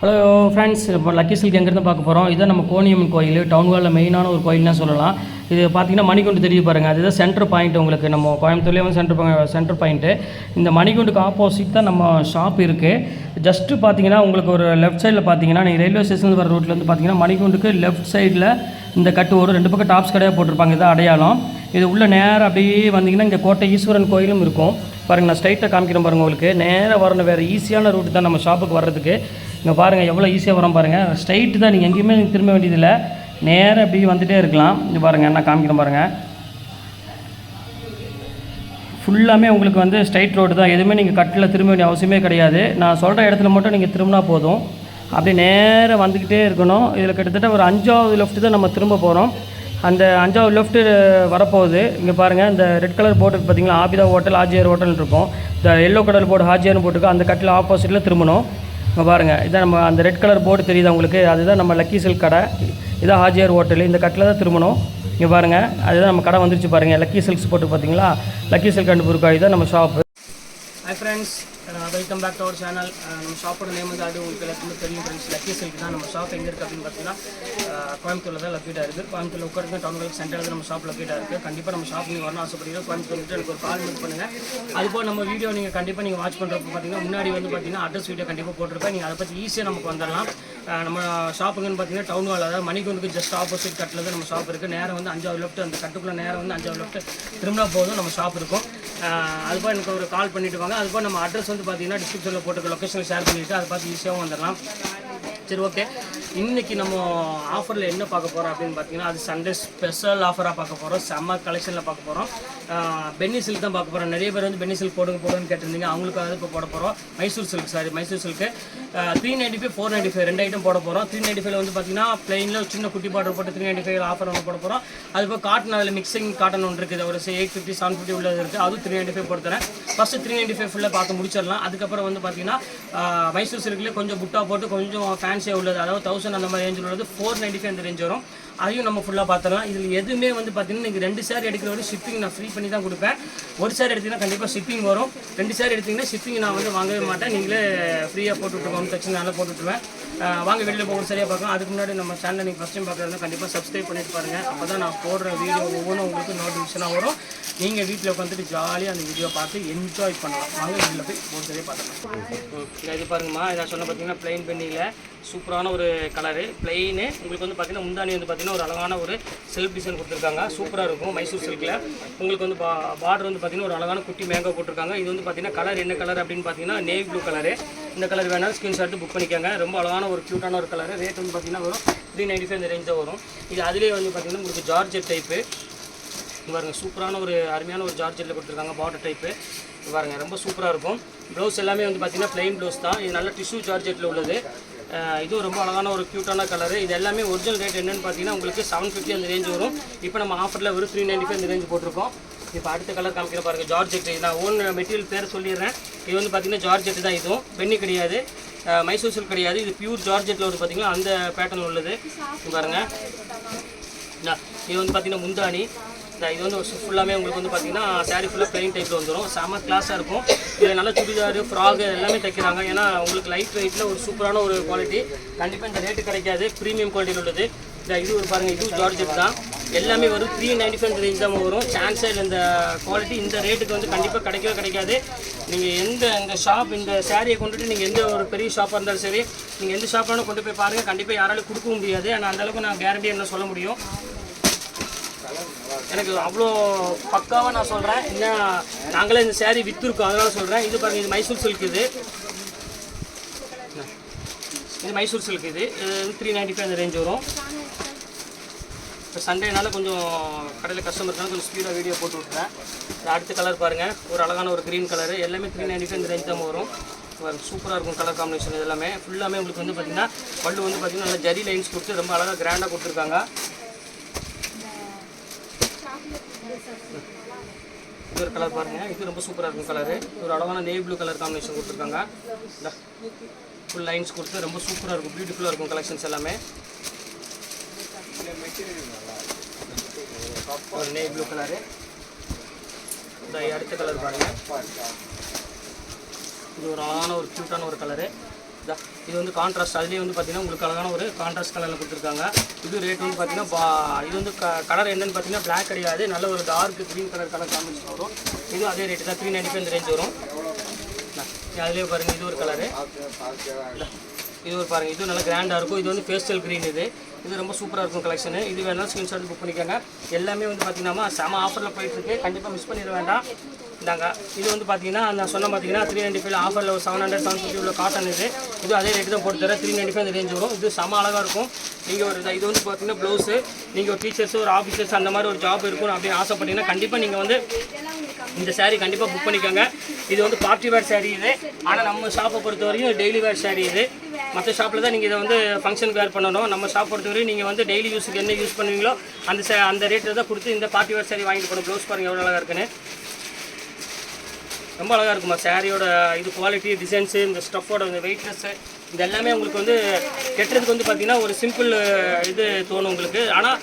Hello friends, இப்போ lucky silk எங்கேருந்து பார்க்க போகிறோம். இதுதான் நம்ம கோணியம்மன் கோயில், டவுன் ஹாலில் மெயினான ஒரு கோயில்னு சொல்லலாம். இது பார்த்திங்கன்னா மணிகுண்டு தெரிய பாருங்கள், அதுதான் சென்டர் பாயிண்ட். உங்களுக்கு நம்ம கோயம்புத்தூர்லேயே வந்து சென்டர் பாயிண்ட்டு. இந்த மணிகுண்டுக்கு ஆப்போசிட் தான் நம்ம ஷாப் இருக்குது. ஜஸ்ட்டு பார்த்தீங்கன்னா உங்களுக்கு ஒரு லெஃப்ட் சைடில் பார்த்தீங்கன்னா நீங்கள் ரயில்வே ஸ்டேஷன் வர ரோட்லேருந்து பார்த்தீங்கன்னா மணிகுண்டுக்கு லெஃப்ட் சைடில் இந்த கட்டு ஒரு 2 பக்கம் டாப்ஸ் கடையாக போட்டிருப்பாங்க. இதான் அடையாளம். இது உள்ள நேராக அப்படியே வந்தீங்கன்னா இங்கே கோட்டை ஈஸ்வரன் கோயிலும் இருக்கும் பாருங்கள். நான் ஸ்ட்ரைட்டாக காமிக்கிறேன் பாருங்கள். உங்களுக்கு நேராக வரணும், வேறு ஈஸியான ரூட் தான் நம்ம ஷாப்புக்கு வர்றதுக்கு. இங்கே பாருங்கள் எவ்வளோ ஈஸியாக வரோம் பாருங்கள். ஸ்ட்ரைட்டு தான், நீங்கள் எங்கேயுமே திரும்ப வேண்டியதில்லை, நேராக அப்படி வந்துகிட்டே இருக்கலாம். இங்கே பாருங்கள், நான் காமிக்கிறேன் பாருங்கள். ஃபுல்லாமே உங்களுக்கு வந்து ஸ்ட்ரைட் ரோடு தான், எதுவுமே நீங்கள் கட்டில் திரும்ப வேண்டிய அவசியமே கிடையாது. நான் சொல்கிற இடத்துல மட்டும் நீங்கள் திரும்பினா போதும். அப்படியே நேராக வந்துக்கிட்டே இருக்கணும். இதில் கிட்டத்தட்ட ஒரு 5வது லெஃப்ட்டு தான் நம்ம திரும்ப போகிறோம். அந்த 5வது லெஃப்ட்டு வரப்போகுது. இங்கே பாருங்கள், இந்த ரெட் கலர் போர்டு பார்த்தீங்களா, ஆபிதா ஹோட்டல் ஹாஜியார் ஹோட்டல் இருக்கும். இந்த எல்லோ கலர் போர்டு ஹாஜியார்னு போட்டுருக்கு. அந்த கட்டில் ஆப்போசிட்டில் திரும்பணும். இங்கே பாருங்கள், இதான் நம்ம அந்த ரெட் கலர் போர்டு தெரியுது உங்களுக்கு, அதுதான் நம்ம லக்கி சில்க் கடை. இதான் ஹாஜியார் ஹோட்டல். இந்த கட்டில் தான் திரும்பணும். இங்கே பாருங்கள், அதுதான் நம்ம கடை வந்துருச்சு பாருங்கள். லக்கி சில்க்ஸ் போட்டு பார்த்தீங்களா, லக்கி சில்க் அண்ட் புர்காய் தான் நம்ம shop. Hi friends, welcome back to our channel. நம்ம ஷாப்போட நேம் வந்து அது உங்களுக்கு எல்லாத்துக்குமே தெரியும் ஃப்ரெண்ட்ஸ், லக்கி சில்க் தான். நம்ம ஷாப் எங்கே இருக்குது அப்படின்னு பார்த்தீங்கன்னா கோயம்புத்தூரில் தான் லொக்கேட்டாக இருக்குது. கோயம்புத்தூரில் உட்காந்து டவுன் ஹால் சென்டரில் நம்ம ஷாப் லொக்கேட்டாக இருக்குது. கண்டிப்பாக நம்ம ஷாப் நீங்கள் வரணும் ஆசைப்படுறீங்க, கோயம்புத்தூர் எனக்கு ஒரு கால் மீட் பண்ணுங்கள். அதுபோல் நம்ம வீடியோ நீங்கள் கண்டிப்பாக நீங்கள் வாட்ச் பண்ணுறப்ப பார்த்தீங்கன்னா முன்னாடி வந்து பார்த்தீங்கன்னா அட்ரஸ் வீடியோ கண்டிப்பாக போட்டிருப்பேன். நீங்கள் அதை பற்றி ஈஸியாக நமக்கு வந்துடலாம். நம்ம ஷாப்புங்கன்னு பார்த்தீங்கன்னா டவுன் ஹால், அதாவது மணிகுண்டுக்கு ஜஸ்ட் ஆப்போசிட் கட்டில் தான் நம்ம ஷாப் இருக்குது. நேரம் வந்து 5வது லெஃப்ட், அந்த கட்டுக்குள்ளே நேரம் வந்து 5வது லெஃப்ட் திரும்பினா போதும் நம்ம ஷாப் இருக்கும். அதுபோல் எனக்கு ஒரு கால் பண்ணிவிட்டு வாங்க. அதுபோல் நம்ம அட்ரஸ் வந்து பார்த்தீங்கன்னா டிஸ்கிரிப்ஷனில் போட்டு லொக்கேஷனில் ஷேர் பண்ணிவிட்டு அதை பார்த்து ஈஸியாகவும் வந்துடலாம். சரி, ஓகே. இன்றைக்கி நம்ம ஆஃபரில் என்ன பார்க்க போகிறோம் அப்படின்னு பார்த்தீங்கன்னா, அது சண்டே ஸ்பெஷல் ஆஃபராக பார்க்க போகிறோம். செம்ம கலெக்ஷனில் பார்க்க போகிறோம். பென்னி சில்க் தான் பார்க்க போகிறோம். நிறைய பேர் வந்து பென்னி சில்க் போடுன்னு கேட்டிருந்தீங்க, அவங்களுக்காக இப்போ போட போகிறோம். மைசூர் சில்க்கு 395 495 2 ஐட்டம் போட போகிறோம். 395 வந்து பார்த்தீங்கன்னா பிளெயினில் சின்ன குட்டி பார்டர் போட்டு 395 ஆஃபர் ஒன்று போட போகிறோம். அதுபோல் காட்டன், அதில் மிக்சிங் காட்டன் ஒன்று இருக்குது, ஒரு 850 750 உள்ளது இருக்குது, அதுவும் 395 போட்டுறேன். ஃபஸ்ட்டு 395 ஃபுல்லாக பார்த்து முடிச்சிடலாம். அதுக்கப்புறம் வந்து பார்த்தீங்கன்னா மைசூர் சில்க்லேயே கொஞ்சம் புட்டா போட்டு கொஞ்சம் ஃபேன்சியாக உள்ளது, அதாவது 1000 அந்த மாதிரி ரேஞ்சில் உள்ளது 495 அந்த ரேஞ்ச் வரும். அதையும் நம்ம ஃபுல்லாக பார்த்துடலாம். இதில் எதுவுமே வந்து பார்த்தீங்கன்னா நீங்கள் 2 சேர் எடுக்கிற ஒரு ஷிப்பிங் நான் ஃப்ரீ பண்ணி தான் கொடுப்பேன். ஒரு சேர் எடுத்திங்கன்னா கண்டிப்பாக ஷிப்பிங் வரும். 2 சேர் எடுத்திங்கன்னா ஷிப்பிங் நான் வந்து வாங்கவே மாட்டேன், நீங்களே ஃப்ரீயாக போட்டு விட்டுருவோம், பிரச்சனை நல்லா போட்டு விட்டுருவேன். வாங்க வெளியில் போக சரியாக பார்க்கலாம். அதுக்கு முன்னாடி நம்ம சேனலை நீங்கள் ஃபஸ்ட் டைம் பார்க்குறதுனா கண்டிப்பாக சப்ஸ்கிரைப் பண்ணிட்டு பாருங்கள். அப்போ தான் நான் போடுற வீடியோ ஒவ்வொன்றும் உங்களுக்கு நோட்டிஃபிகேஷனாக வரும். நீங்கள் வீட்டில் உட்காந்துட்டு ஜாலியாக அந்த வீடியோ பார்த்து என்ஜாய் பண்ணலாம். வாங்க வெளியில் போய் போட்டு சரியாக பார்த்துக்கலாம். இது பாருங்கம்மா, இதை சொன்ன பார்த்தீங்கன்னா பிளெயின் பெண்ணியில் சூப்பரான ஒரு கலரு பிளெயின். உங்களுக்கு வந்து பார்த்தீங்கன்னா முந்தானி வந்து பார்த்தீங்கன்னா ஒரு அழகான ஒரு செல்ஃப் டிசைன் கொடுத்துருக்காங்க, சூப்பராக இருக்கும். மைசூர் சில்கில் உங்களுக்கு வந்து பார்டர் வந்து பார்த்தீங்கன்னா ஒரு அழகான குட்டி மேங்கோ போட்டிருக்காங்க. இது வந்து பார்த்தீங்கன்னா கலர் என்ன கலர் அப்படின்னு பார்த்தீங்கன்னா நேவி ப்ளூ கலரு. இந்த கலர் வேணாலும் ஸ்க்ரீன்ஷாட் புக் பண்ணிக்கோங்க. ரொம்ப அழகான ஒரு க்யூட்டான ஒரு கலர். ரேட் வந்து பார்த்தீங்கன்னா வரும் 395 இந்த ரேஞ்ச் தான் வரும். இது அதிலே வந்து பார்த்தீங்கன்னா உங்களுக்கு ஜார்ஜெட் டைப்பு பாருங்கள், சூப்பரான ஒரு அருமையான ஒரு ஜார்ஜெட்டில் கொடுத்துருக்காங்க. பார்டர் டைப்பு பாருங்கள், ரொம்ப சூப்பராக இருக்கும். ப்ளவுஸ் எல்லாமே வந்து பார்த்தீங்கன்னா ப்ளைன் ப்ளவுஸ் தான். இது நல்ல டிஷ்யூ ஜார்ஜெட்டில் உள்ளது. இதுவும் ரொம்ப அழகான ஒரு க்யூட்டான கலரு. இது எல்லாமே ஒரிஜினல் ரேட் என்னென்னு பார்த்தீங்கன்னா உங்களுக்கு 750 அந்த ரேஞ்ச் வரும். இப்போ நம்ம ஆஃபரில் ஒரு 395 இந்த ரேஞ்ச் போட்டிருக்கோம். இப்போ அடுத்த கலர் காமிக்கிற பாருங்கள், ஜார்ஜெட். நான் ஓன் மெட்டீரியல் பேர் சொல்லிடுறேன். இது வந்து பார்த்தீங்கன்னா ஜார்ஜெட் தான். இதுவும் பென்னி கிடையாது, மைசூர் சில்க் கிடையாது. இது பியூர் ஜார்ஜெட்டில் வந்து பார்த்தீங்கன்னா அந்த பேட்டர்ன் உள்ளது பாருங்கள். இது வந்து பார்த்தீங்கன்னா முந்தானி. இது வந்து ஃபுல்லாமே உங்களுக்கு வந்து பார்த்தீங்கன்னா சாரீ ஃபுல்லாக பிளைன் டைப்பில் வந்துடும். செம்ம கிளாஸாக இருக்கும். இதில் நல்ல சுடிதார், ஃப்ராகு எல்லாமே தைக்கிறாங்க. ஏன்னா உங்களுக்கு லைட் வெயிட்டில் ஒரு சூப்பரான ஒரு குவாலிட்டி. கண்டிப்பாக இந்த ரேட்டு கிடைக்காது, ப்ரீமியம் குவாலிட்டியில் உள்ளது. இது ஒரு பாருங்கள், இதுவும் ஜார்ஜெட் தான். எல்லாமே வரும் 395 ரேஞ்ச் தான் வரும். சான்ஸே இல்லை, இந்த குவாலிட்டி இந்த ரேட்டுக்கு வந்து கண்டிப்பாக கிடைக்கவே கிடைக்காது. நீங்கள் இந்த ஷாப், இந்த சாரியை கொண்டுட்டு நீங்கள் எந்த ஒரு பெரிய ஷாப்பாக இருந்தாலும் சரி, நீங்கள் எந்த ஷாப்பாலும் கொண்டு போய் பாருங்கள், கண்டிப்பாக யாராலும் கொடுக்க முடியாது. ஆனால் அந்தளவுக்கு நான் கேரண்டி என்ன சொல்ல முடியும், எனக்கு அவ்வளோ பக்காவாக நான் சொல்கிறேன். என்ன நாங்களே இந்த சேரீ விற்றுருக்கோம், அதனால சொல்கிறேன். இது பாருங்கள், இது மைசூர் சில்க். இது மைசூர் சில்க். இது 395 அந்த ரேஞ்ச் வரும். இப்போ சண்டேனால கொஞ்சம் கடையில் கஸ்டமர் இருக்காங்க, கொஞ்சம் ஸ்பீடாக வீடியோ போட்டு விட்டுறேன். அடுத்த கலர் பாருங்கள், ஒரு அழகான ஒரு க்ரீன் கலரு. எல்லாமே 395 இந்த ரேஞ்ச் தான் வரும். சூப்பராக இருக்கும் கலர் காம்பினேஷன். இது எல்லாமே ஃபுல்லாமே உங்களுக்கு வந்து பார்த்திங்கன்னா பல்லு வந்து பார்த்திங்கன்னா நல்லா ஜரி லைன்ஸ் கொடுத்து ரொம்ப அழகாக கிராண்டாக கொடுத்துருக்காங்க. இது ஒரு கலர் பாருங்கள், இது ரொம்ப சூப்பராக இருக்கும் கலரு. ஒரு அழகான நேவி ப்ளூ கலர் காம்பினேஷன் கொடுத்துருக்காங்க. ஃபுல் லைன்ஸ் கொடுத்து ரொம்ப சூப்பராக இருக்கும், பியூட்டிஃபுல்லாக இருக்கும் கலெக்ஷன்ஸ் எல்லாமே. ஒரு நேவி ப்ளூ கலரு. அடுத்த கலர் பாருங்கள், இது ஒரு அழகான ஒரு க்யூட்டான ஒரு கலரு. இது வந்து கான்ட்ராஸ்ட், அதுலேயே வந்து பார்த்தீங்கன்னா உங்களுக்கு அழகான ஒரு கான்ட்ராஸ்ட் கலரில் கொடுத்துருக்காங்க. இது ரேட் வந்து பார்த்தீங்கன்னா இது வந்து கலர் என்னென்னு பார்த்தீங்கன்னா பிளாக் கிடையாது, நல்ல ஒரு டார்க் க்ரீன் கலர் காம்பினேஷன் வரும். இதுவும் அதே ரேட்டு தான், 395 இந்த ரேஞ்ச் வரும். அதுலேயே பாருங்கள் இது ஒரு கலரு, இது ஒரு பாருங்கள், இது நல்லா கிராண்டாக இருக்கும். இது வந்து பேஸ்டல் க்ரீன், இது ரொம்ப சூப்பராக இருக்கும் கலெக்ஷனு. இது வேணாலும் ஸ்க்ரீன்ஷாட் புக் பண்ணிக்கோங்க. எல்லாமே வந்து பார்த்தீங்கன்னா செம ஆஃபரில் போயிட்டுருக்கு, கண்டிப்பாக மிஸ் பண்ணிட வேண்டாம். இந்தாங்க இது வந்து பார்த்தீங்கன்னா நான் சொன்ன பார்த்தீங்கன்னா 395 ஆஃபரில் ஒரு 700-750 உள்ள காட்டன் இது அதே ரேட்டு தான் போட்டு தரேன். 395 இந்த ரேஞ்ச் வரும். இது செம அழகாக இருக்கும். நீங்கள் ஒரு இது வந்து பார்த்தீங்கன்னா ப்ளவுஸு, நீங்கள் ஒரு டீச்சர்ஸ் ஒரு ஆஃபீஸர்ஸ் அந்த மாதிரி ஒரு ஜாப் இருக்கும் அப்படின்னு ஆசைப்பட்டீங்கன்னா கண்டிப்பாக நீங்கள் வந்து இந்த சாரீ கண்டிப்பாக புக் பண்ணிக்கோங்க. இது வந்து பார்ட்டி வேர் சாரீ இது, ஆனால் நம்ம ஷாப்பை பொறுத்த வரையும் டெய்லி வேர் சாரீ இது. மற்ற ஷாப்பில் தான் நீங்கள் இதை வந்து ஃபங்க்ஷனுக்கு வேர் பண்ணணும். நம்ம ஷாப் பொறுத்தவரையும் நீங்கள் வந்து டெய்லி யூஸுக்கு என்ன யூஸ் பண்ணுவீங்களோ அந்த ரேட்டில் தான் கொடுத்து இந்த பார்ட்டி வேர் சாரீ வாங்கிட்டு போகணும். ப்ளவுஸ் பாருங்கள் எவ்வளோ அழகாக இருக்குன்னு, ரொம்ப அழகாக இருக்குமா சாரியோட இது குவாலிட்டி, டிசைன்ஸு, இந்த ஸ்டஃபோட இந்த வெயிட்னஸ்ஸு, இது எல்லாமே உங்களுக்கு வந்து கெட்டுறதுக்கு வந்து பார்த்திங்கன்னா ஒரு சிம்பிள் இது தோணும் உங்களுக்கு, ஆனால்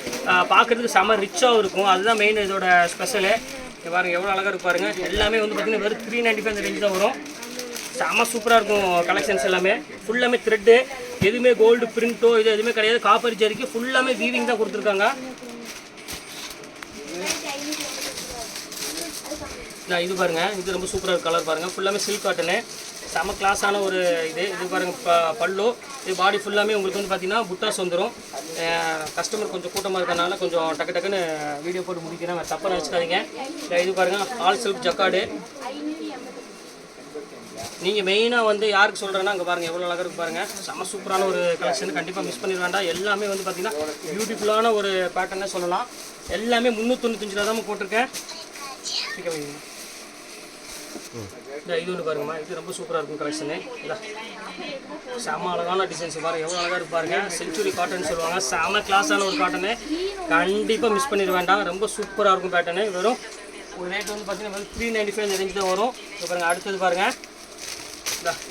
பார்க்குறதுக்கு செம ரிச்சாகவும் இருக்கும். அதுதான் மெயின் இதோட ஸ்பெஷலு. பாருங்கள் எவ்வளோ அழகாக இருக்கு பாருங்கள். எல்லாமே வந்து பார்த்திங்கன்னா வெறும் 395 அந்த ரேஞ்ச் தான் வரும். செம சூப்பராக இருக்கும் கலெக்ஷன்ஸ் எல்லாமே. ஃபுல்லாமே த்ரெட்டு, எதுவுமே கோல்டு பிரிண்ட்டோ இது எதுவுமே கிடையாது. காப்பர் ஜரிக்கு ஃபுல்லாமே வீவிங் தான் கொடுத்துருக்காங்க. இது பாருங்கள், இது ரொம்ப சூப்பராக இருக்கும் கலர் பாருங்கள். ஃபுல்லாமே சில்க் காட்டனு, செம கிளாஸான ஒரு இது பாருங்கள் பல்லு. இது பாடி ஃபுல்லாமே உங்களுக்கு வந்து பார்த்தீங்கன்னா புட்டாஸ் வந்துடும். கஸ்டமர் கொஞ்சம் கூட்டமாக இருக்கிறனால கொஞ்சம் டக்குன்னு வீடியோ போட்டு முடிக்கிறேன், தப்பாக வச்சுக்காதீங்க. இது பாருங்கள் ஆல் சில்க் ஜக்காடு. நீங்கள் மெயினாக வந்து யாருக்கு சொல்கிறேன்னா அங்கே பாருங்கள் எவ்வளோ அழகாக இருக்கு பாருங்கள். செம சூப்பரான ஒரு கலெக்ஷன், கண்டிப்பாக மிஸ் பண்ணிட வேண்டாம். எல்லாமே வந்து பார்த்திங்கன்னா பியூட்டிஃபுல்லான ஒரு பேட்டர்னே சொல்லலாம். எல்லாமே 395 தான் போட்டிருக்கேன். இது ஒன்று பாருங்கம்மா, இது ரொம்ப சூப்பராக இருக்கும் கலெக்ஷனு. செம அழகான டிசைன்ஸ் பாருங்கள் எவ்வளோ அழகாக இருக்கு பாருங்கள். செஞ்சுரி காட்டன் சொல்லுவாங்க, செம கிளாஸான ஒரு காட்டனு, கண்டிப்பாக மிஸ் பண்ணிட வேண்டாம். ரொம்ப சூப்பராக இருக்கும் பேட்டர்னு. வெறும் ஒரு ரேட் வந்து பார்த்தீங்கன்னா 395 இந்த ரேஞ்ச் தான் வரும். இப்போ பாருங்கள் அடுத்தது பாருங்கள்,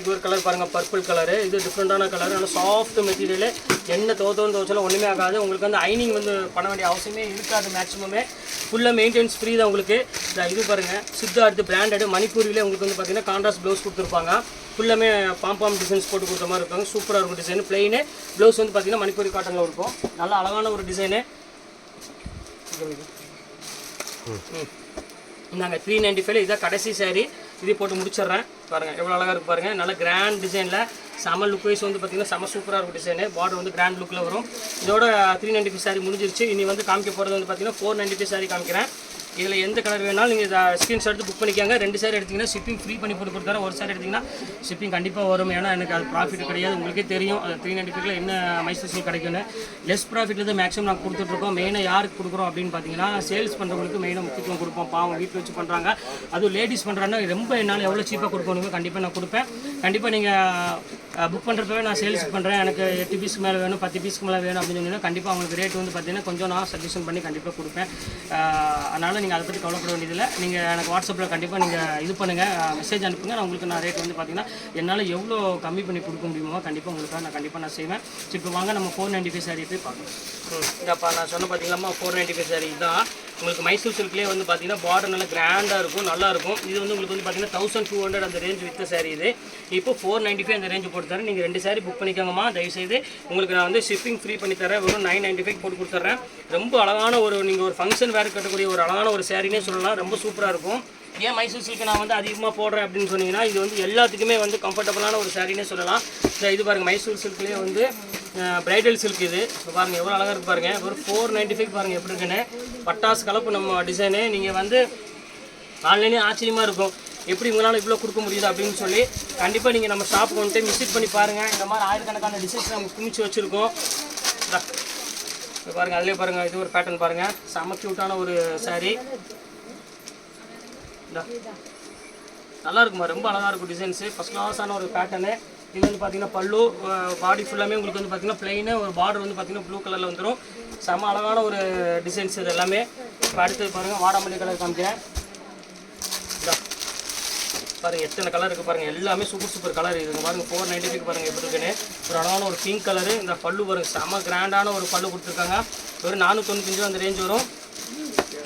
இது ஒரு கலர் பாருங்கள் பர்பிள் கலரு. இது டிஃப்ரெண்ட்டான கலர், நல்லா சாஃப்ட் மெட்டீரியலு. என்ன துவச்சாலும் ஒன்றுமே ஆகாது. உங்களுக்கு வந்து ஐனிங் வந்து பண்ண வேண்டிய அவசியமே இருக்காது. மேக்ஸிமமே ஃபுல்லாக மெயின்டெனன்ஸ் ஃப்ரீ தான் உங்களுக்கு. இது பாருங்கள் சித்தார்த்து பிராண்டடு மணிப்பூரிலே உங்களுக்கு வந்து பார்த்தீங்கன்னா கான்ட்ராஸ்ட் ப்ளவுஸ் கொடுத்துருப்பாங்க. ஃபுல்லாமே பாம் டிசைன்ஸ் போட்டு கொடுத்த மாதிரி இருக்காங்க. சூப்பராக இருக்கும் டிசைன். பிளெயின் ப்ளவுஸ் வந்து பார்த்தீங்கன்னா மணிப்பூரி காட்டனில் இருக்கும். நல்லா அழகான ஒரு டிசைனு. நாங்கள் 395 இதான் கடைசி சாரீ. இது போட்டு முடிச்சிடுறேன். பாருங்கள் எவ்வளோ அழகாக இருக்குது பாருங்கள். நல்ல கிராண்ட் டிசைனில் செம லுக் வைஸ் வந்து பார்த்திங்கன்னா செம சூப்பராக இருக்கும் டிசைனு. பார்டர் வந்து கிராண்ட் லுக்கில் வரும். இதோட 395 சாரீ முடிஞ்சிருச்சு. இனி வந்து காமிக்க போகிறது வந்து பார்த்திங்கன்னா 495 சாரீ காமிக்கிறேன். இதில் எந்த கலர் வேணாலும் நீங்கள் இதை ஸ்க்ரீன்ஷாட் எடுத்து புக் பண்ணிக்காங்க. 2 சாரி எடுத்திங்கன்னா ஷிப்பிங் ஃப்ரீ பண்ணி போட்டு கொடுத்தாரு. ஒரு சாரி எடுத்திங்கன்னா ஷிப்பிங் கண்டிப்பாக வரும். ஏன்னா எனக்கு அது ப்ராஃபிட் கிடையாது, உங்களுக்கே தெரியும். அது 395 என்ன மைசூர் சில்க் கிடைக்குன்னு. லெஸ் ப்ராஃபிட்டில் தான் மேக்ஸிமம் நாங்கள் கொடுத்துட்ருக்கோம். மெயினாக யாருக்கு கொடுக்குறோம் அப்படின்னு பார்த்தீங்கன்னா சேல்ஸ் பண்ணுறவங்களுக்கு மெயினாக முக்கியத்துவம் கொடுப்போம். பாவம் வீட்டில் வச்சு பண்ணுறாங்க, அதுவும் லேடிஸ் பண்ணுறாங்கன்னா ரொம்ப என்னால் எவ்வளோ சீப்பாக கொடுக்கணுமோ கண்டிப்பாக நான் கொடுப்பேன். கண்டிப்பாக நீங்கள் புக் பண்ணுறப்பவே நான் சேல்ஸ் பண்ணுறேன், எனக்கு 8 பீஸ்க்கு மேலே வேணும் 10 பீஸ்க்கு மேலே வேணும் அப்படின்னு சொன்னீங்கன்னா கண்டிப்பாக அவங்களுக்கு ரேட் வந்து பார்த்தீங்கன்னா கொஞ்சம் நான் சஜஷன் பண்ணி கண்டிப்பாக கொடுப்பேன். அதனால் நீங்கள் அதை பற்றி கவலைப்பட வேண்டியதில்லை. நீங்கள் எனக்கு வாட்ஸ்அப்பில் கண்டிப்பாக நீங்கள் இது பண்ணுங்கள், மெசேஜ் அனுப்புங்க. நான் உங்களுக்கு நான் ரேட் வந்து பார்த்தீங்கன்னா என்னால் எவ்வளோ கம்மி பண்ணி கொடுக்க முடியுமோ கண்டிப்பாக உங்களுக்கு நான் கண்டிப்பாக செய்வேன். இப்போ வாங்க நம்ம 495 சாரீ போய் பார்க்கலாம். இதப்பா நான் சொன்ன பார்த்தீங்களாம்மா 495 சாரீ தான். உங்களுக்கு மைசூர் சில்க்லேயே வந்து பார்த்தீங்கன்னா பார்டர் நல்லா கிராண்டாக இருக்கும், நல்லாயிருக்கும். இது வந்து உங்களுக்கு வந்து பார்த்தீங்கன்னா 1200 அந்த ரேஞ்ச் வித்த சாரீ இது. இப்போ 495 அந்த ரேஞ்சு போட்டு தரேன். நீங்கள் 2 சாரீ புக் பண்ணிக்கோங்கம்மா தயவுசெய்து. உங்களுக்கு நான் வந்து ஷிப்பிங் ஃப்ரீ பண்ணி தரேன். வெறும் 995 போட்டு கொடுத்துட்றேன். ரொம்ப அழகான ஒரு நீங்கள் ஒரு ஃபங்க்ஷன் வேறு கட்டக்கூடிய ஒரு அழகான ஒரு சாரீனே சொல்லலாம். ரொம்ப சூப்பராக இருக்கும். ஏன் மைசூர் சில்க்கு நான் வந்து அதிகமாக போடுறேன் அப்படின்னு சொன்னீங்கன்னா இது வந்து எல்லாத்துக்குமே வந்து கம்ஃபர்டபுளான ஒரு சாரீனே சொல்லலாம். இது பாருங்கள் மைசூர் சில்க்லேயே வந்து பிரைடல் சில்க். இது பாருங்கள் எவ்வளோ அழகாக இருக்கு பாருங்கள். ஒரு 495 பாருங்கள் எப்படி இருக்குன்னு. பட்டாசு கலப்பு நம்ம டிசைனு. நீங்கள் வந்து ஆன்லைனே ஆச்சரியமாக இருக்கும், எப்படி உங்களால் இவ்வளோ கொடுக்க முடியுது அப்படின்னு சொல்லி. கண்டிப்பாக நீங்கள் நம்ம ஷாப்புக்கு வந்துட்டு விசிட் பண்ணி பாருங்கள். இந்த மாதிரி ஆயிரக்கணக்கான டிசைன்ஸ் நம்ம குமிச்சு வச்சுருக்கோம். இப்போ பாருங்கள் அதிலே பாருங்கள் இது ஒரு பேட்டர்ன் பாருங்கள், செம்ம க்யூட்டான ஒரு சாரீ. நல்லா இருக்குமா, ரொம்ப அழகாக இருக்கும் டிசைன்ஸு. ஃபஸ்ட் கிளாஸான ஒரு பேட்டர்னு. இது வந்து பார்த்தீங்கன்னா பல்லு பாடி ஃபுல்லாமே உங்களுக்கு வந்து பார்த்தீங்கன்னா பிளெயினு, ஒரு பார்டர் வந்து பார்த்தீங்கன்னா ப்ளூ கலரில் வந்துடும். செம்ம அழகான ஒரு டிசைன்ஸ் இது எல்லாமே. இப்போ அடுத்தது பாருங்கள் வாடாமல்லி கலர் காமிக்கிறேன். பாருங்கள் எத்தனை கலர் இருக்குது பாருங்கள், எல்லாமே சூப்பர் கலர். இதுங்க பாருங்கள் 495 பாருங்கள் எப்படி இருக்குன்னு. ஒரு அழகான ஒரு பிங்க் கலரு. இந்த பல்லு பாருங்கள் செம்ம கிராண்டான ஒரு பல்லு கொடுத்துருக்காங்க. வெறும் 495 அந்த ரேஞ்ச் வரும்.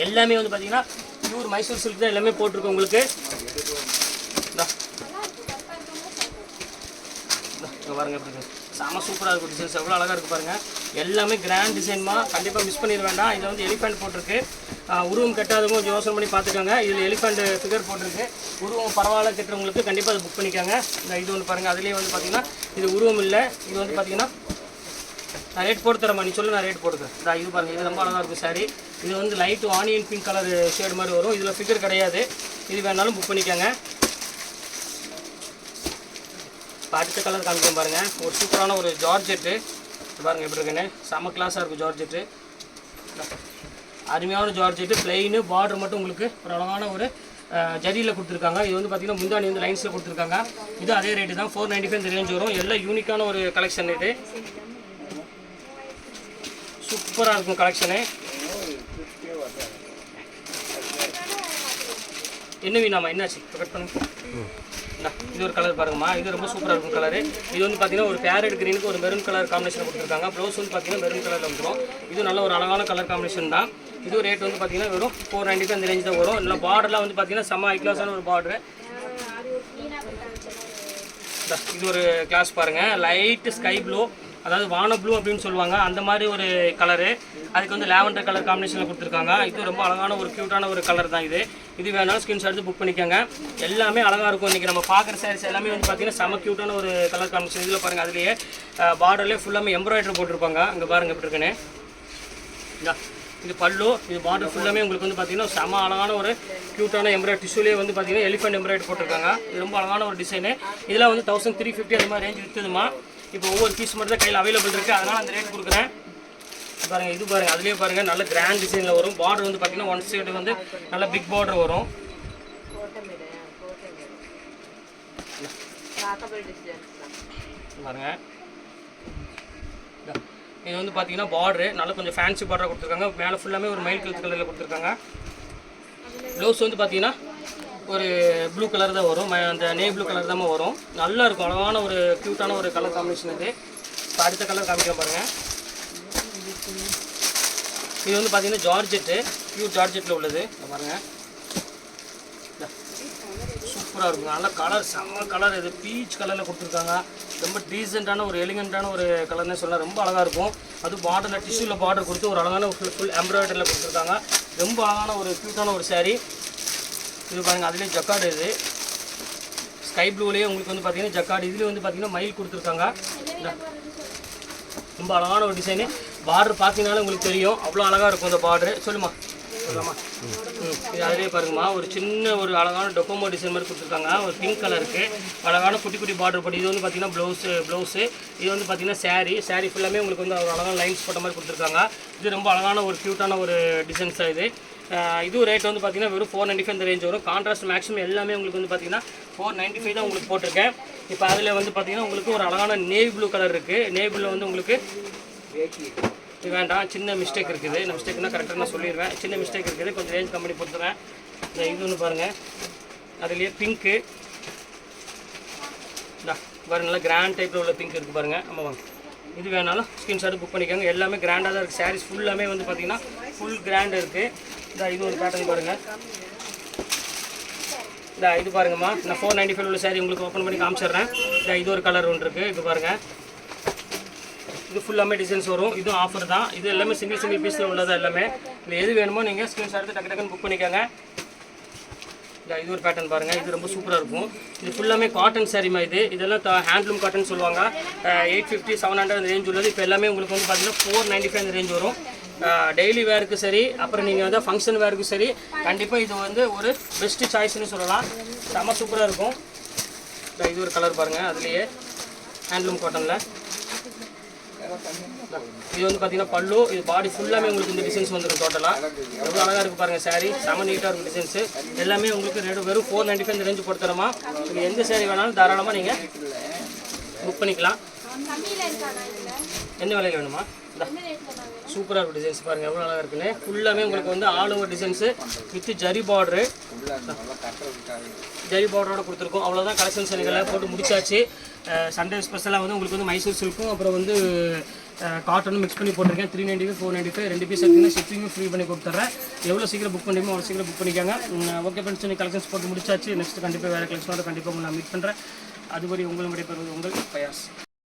எல்லாமே வந்து பார்த்தீங்கன்னா பியூர் மைசூர் சில்க் தான் எல்லாமே போட்டிருக்கோம் உங்களுக்கு. இங்கே பாருங்கள் எப்படி இருக்குது, செம சூப்பராக இருக்கும் டிசைன்ஸ், எவ்வளோ அழகாக இருக்குது பாருங்கள். எல்லாமே கிராண்ட் டிசைன்மா, கண்டிப்பாக மிஸ் பண்ணிட வேண்டாம். இதில் வந்து எலிஃபெண்ட் போட்டிருக்கு, உருவம் கட்டாதவங்க கொஞ்சம் யோசனை பண்ணி பார்த்துக்கோங்க. இதில் எலிஃபெண்ட் ஃபிகர் போட்டிருக்கு, உருவம் பரவாயில்ல கட்டுறவங்களுக்கு கண்டிப்பாக அதை புக் பண்ணிக்கோங்க. இந்த இது ஒன்று பாருங்கள், அதுலேயே வந்து பார்த்திங்கன்னா இது உருவம் இல்லை, இது வந்து பார்த்திங்கன்னா நான் ரேட் போட்டு தரேன், நீ சொல்லு நான் ரேட் போட்டுக்கிறேன். இது பாருங்கள், இது ரொம்ப அழகாக இருக்கும் சாரி. இது வந்து light onion pink colour shade மாதிரி வரும், இதில் ஃபிகர் கிடையாது, இது வேணாலும் புக் பண்ணிக்கோங்க. இப்போ அடுத்த கலர் காமிக்கிறேன் பாருங்கள், ஒரு சூப்பரான ஒரு ஜார்ஜெட்டு பாருங்கள் எப்படி இருக்குன்னு, செம்ம கிளாஸாக இருக்கும் ஜார்ஜெட்டு, அருமையான ஜார்ஜெட்டு. பிளெயின் பார்டர் மட்டும் உங்களுக்கு ஒரு அழகான ஒரு ஜரியில் கொடுத்துருக்காங்க. இது வந்து பார்த்திங்கன்னா முந்தானி வந்து லைன்ஸில் கொடுத்துருக்காங்க. இது அதே ரேட்டு தான், 495 இந்த ரேஞ்ச் வரும். எல்லாம் யூனிக்கான ஒரு கலெக்ஷன், இது சூப்பராக இருக்கும் கலெக்ஷனு. என்ன வேணாமா, என்னாச்சு கட் பண்ணுங்க. இது ஒரு கலர் பாருங்கம்மா, இது ரொம்ப சூப்பராக இருக்கும் கலரு. இது வந்து பார்த்தீங்கன்னா ஒரு பேரட் கிரீனுக்கு ஒரு மெரூன் கலர் காம்பினேஷன் கொடுத்துருக்காங்க. ப்ளவுஸ் வந்து பார்த்தீங்கன்னா மெரூன் கலரில் வந்துடும். இது நல்ல ஒரு அழகான கலர் காம்பினேஷன் தான். இது ரேட் வந்து பார்த்தீங்கன்னா வெறும் 495 அந்த ரேஞ்ச் தான் வரும். இல்லை பார்டர்லாம் வந்து பார்த்தீங்கன்னா செம்ம ஹை கிளாஸான ஒரு பார்டரு. இது ஒரு கிளாஸ் பாருங்கள், லைட்டு ஸ்கை ப்ளூ, அதாவது வான ப்ளூ அப்படின்னு சொல்லுவாங்க, அந்த மாதிரி ஒரு கலரு. அதுக்கு வந்து லாவெண்டர் கலர் காம்பினேஷனில் கொடுத்துருக்காங்க. இது ரொம்ப அழகான ஒரு க்யூட்டான ஒரு கலர் தான். இது வேணாலும் ஸ்கிரீன்ஷாட் எடுத்து புக் பண்ணிக்கோங்க. எல்லாமே அழகாக இருக்கும். இன்றைக்கி நம்ம பார்க்குற சாரீஸ் எல்லாமே வந்து பார்த்திங்கன்னா செம க்யூட்டான ஒரு கலர் காம்பினேஷன். இதில் பாருங்கள், அதுலேயே பார்டர்லேயே ஃபுல்லாமே எம்ப்ராய்டரி போட்டிருப்பாங்க. அங்கே பாருங்கள் எப்படி இருக்குன்னு. இது பல்லு, இது பார்டர் ஃபுல்லாமே உங்களுக்கு வந்து பார்த்திங்கன்னா செம அழகான ஒரு க்யூட்டான எம்ப்ராய்டரி டிஷ்யூலேயே வந்து பார்த்திங்கன்னா எலிஃபெண்ட் எம்ப்ராய்டரி போட்டிருக்காங்க. இது ரொம்ப அழகான ஒரு டிசைனு. இதெல்லாம் வந்து 1350 அந்த மாதிரி ரேஞ்ச் விற்றுதுமா. இப்போ ஒவ்வொரு பீஸ் மட்டும் தான் கையில் அவைலபிள் இருக்குது, அதனால் அந்த ரேட் கொடுக்குறேன். பாருங்கள், இது பாருங்கள், அதுலேயே பாருங்கள் நல்ல கிராண்ட் டிசைனில் வரும். பார்டர் வந்து பார்த்திங்கன்னா ஒன் சைடு வந்து நல்ல பிக் பார்டர் வரும். பாருங்க, இது வந்து பார்த்தீங்கன்னா பார்டரு நல்லா கொஞ்சம் ஃபேன்சி பார்டராக கொடுத்துருக்காங்க. மேலே ஃபுல்லாமே ஒரு மயில் கலர் கலரில் கொடுத்துருக்காங்க. ப்ளவுஸ் வந்து பார்த்தீங்கன்னா ஒரு ப்ளூ கலர் தான் வரும், அந்த நே ப்ளூ கலர் தான் வரும். நல்லா இருக்கும், அழகான ஒரு க்யூட்டான ஒரு கலர் காம்பினேஷன். இது இப்போ அடுத்த கலர் காமிக்க பாருங்கள். இது வந்து பார்த்தீங்கன்னா ஜார்ஜெட்டு, பியூர் ஜார்ஜெட்டில் உள்ளது பாருங்கள். சூப்பராக இருக்கும், நல்ல கலர், செம்ம கலர். இது பீச் கலரில் கொடுத்துருக்காங்க. ரொம்ப டீசெண்டான ஒரு எலிகெண்ட்டான ஒரு கலர்னே சொல்லலாம். ரொம்ப அழகாக இருக்கும். அது பார்டரில் டிஷ்யூவில் பார்டர் கொடுத்து ஒரு அழகான ஃபுல் எம்ப்ராய்டரியில் கொடுத்துருக்காங்க. ரொம்ப அழகான ஒரு க்யூட்டான ஒரு சாரீ. இது பாருங்கள், அதுலேயே ஜக்கார்டு, இது ஸ்கை ப்ளூலேயே உங்களுக்கு வந்து பார்த்தீங்கன்னா ஜக்கார்டு. இதுலேயே வந்து பார்த்தீங்கன்னா மயில் கொடுத்துருக்காங்க. ரொம்ப அழகான ஒரு டிசைனு. பார்டர் பார்த்தீங்கன்னாலும் உங்களுக்கு தெரியும், அவ்வளோ அழகாக இருக்கும் அந்த பார்டரு. சொல்லுமா சொல்லலாமா? இது அதிலே பாருங்கம்மா, ஒரு சின்ன ஒரு அழகான டொக்கோமோ டிசைன் மாதிரி கொடுத்துருக்காங்க. ஒரு பிங்க் கலருக்கு அழகான குட்டி குட்டி பார்டர் போட்டு. இது வந்து பார்த்தீங்கன்னா ப்ளவுஸு. இது வந்து பார்த்தீங்கன்னா சாரீ ஃபுல்லாமே உங்களுக்கு வந்து ஒரு அழகான லைன்ஸ் போட்ட மாதிரி கொடுத்துருக்காங்க. இது ரொம்ப அழகான ஒரு க்யூட்டான ஒரு டிசைன்ஸ் தான் இது. இது ரேட் வந்து பார்த்தீங்கன்னா வெறும் 495 இந்த ரேஞ்ச் வரும். கான்ட்ராஸ்ட் மேக்ஸிமம் எல்லாமே உங்களுக்கு வந்து பார்த்தீங்கன்னா 495 தான் உங்களுக்கு போட்டிருக்கேன். இப்போ அதில் வந்து பார்த்தீங்கன்னா உங்களுக்கு ஒரு அழகான நேவி ப்ளூ கலர் இருக்குது. நேவி ப்ளூவில் வந்து உங்களுக்கு இது வேண்டாம், சின்ன மிஸ்டேக் இருக்குது. இந்த மிஸ்டேக்னா கரெக்டாக நான் சொல்லிடுவேன். சின்ன மிஸ்டேக் இருக்குது, கொஞ்சம் ரேஞ்ச் கம்பெனி கொடுத்துருவேன். இது ஒன்று பாருங்கள், அதுலேயே பிங்க்கு பாருங்கள், நல்லா கிராண்ட் டைப்பில் உள்ள பிங்க் இருக்குது பாருங்கள். ஆமாம் வாங்க, இது வேணாலும் ஸ்க்ரீன்ஷாட் புக் பண்ணிக்கோங்க. எல்லாமே கிராண்டாக தான் இருக்குது. சாரீஸ் ஃபுல்லாமே வந்து பார்த்திங்கன்னா ஃபுல் கிராண்ட் இருக்குது. இது ஒரு பேட்டர்ன் பாருங்கள். இது பாருங்கம்மா, நான் 495 உள்ள சாரீ உங்களுக்கு ஓப்பன் பண்ணி காமிச்சிடுறேன். இது ஒரு கலர் ஒன்று இருக்குது, இது பாருங்கள். இது ஃபுல்லாமே டிசைன்ஸ் வரும். இதுவும் ஆஃபர் தான். இது எல்லாமே சிங்கிள் பீஸில் உள்ளது எல்லாமே. இது எது வேணுமோ நீங்கள் ஸ்க்ரீன்ஷாட் எடுத்து டக்குன்னு புக் பண்ணிக்கோங்க. இது ஒரு பேட்டர்ன் பாருங்கள், இது ரொம்ப சூப்பராக இருக்கும். இது ஃபுல்லாமே காட்டன் சாரீமா. இதெல்லாம் ஹேண்ட்லூம் காட்டன் சொல்லுவாங்க. 850 700 அந்த ரேஞ்ச் உள்ளது. இப்போ எல்லாமே உங்களுக்கு வந்து பார்த்தீங்கன்னா 495 அந்த ரேஞ்ச் வரும். டெய்லி வேருக்கு சரி, அப்புறம் நீங்கள் வந்து ஃபங்க்ஷன் வேருக்கு சரி, கண்டிப்பாக இது வந்து ஒரு பெஸ்ட்டு சாய்ஸ்ன்னு சொல்லலாம். செம்ம சூப்பராக இருக்கும். இது ஒரு கலர் பாருங்கள், அதுலேயே ஹேண்ட்லூம் காட்டனில். இது வந்து பார்த்தீங்கன்னா பல்லு, இது பாடி ஃபுல்லாமே உங்களுக்கு இந்த டிசைன்ஸ் வந்துடும். டோட்டலாக எவ்வளோ அழகாக இருக்குது பாருங்கள். சாரீ செம நீட்டாக இருக்கும் டிசைன்ஸு. எல்லாமே உங்களுக்கு வெறும் 495 இந்த ரேஞ்சு கொடுத்துறோமா. நீங்கள் எந்த சாரீ வேணாலும் தாராளமாக நீங்கள் புக் பண்ணிக்கலாம். எந்த விலையில் வேணுமா? சூப்பராக இருக்கும் டிசைன்ஸ் பாருங்கள், எவ்வளோ அழகாக இருக்குன்னு. ஃபுல்லாமே உங்களுக்கு வந்து all over designs with zari border, zari பார்டரோட கொடுத்துருக்கோம். அவ்வளோதான் கலெக்ஷன்ஸ் எனக்கு போட்டு முடிச்சாச்சு. சண்டே ஸ்பெஷலாக வந்து உங்களுக்கு வந்து மைசூர் சில்க்கும் அப்புறம் வந்து காட்டனும் மிக்ஸ் பண்ணி போட்டிருக்கேன். 395 495 2 பீஸ் எடுத்தீங்கன்னா ஷிப்பிங்கும் ஃப்ரீ பண்ணி கொடுத்துட்றேன். எவ்வளோ சீக்கிரம் புக் பண்ணிமோ அவ்வளோ சீக்கிரம் புக் பண்ணிக்காங்க. ஓகே ஃப்ரெண்ட்ஸ், நீ கலெக்ஷன்ஸ் போட்டு முடிச்சாச்சு. நெக்ஸ்ட் கண்டிப்பாக வேறு கலெக்ஷனோட கண்டிப்பாக உங்களை நான் மீட் பண்ணுறேன். அதுபடி உங்களுடைய பெறுவது உங்கள் பயாஸ்.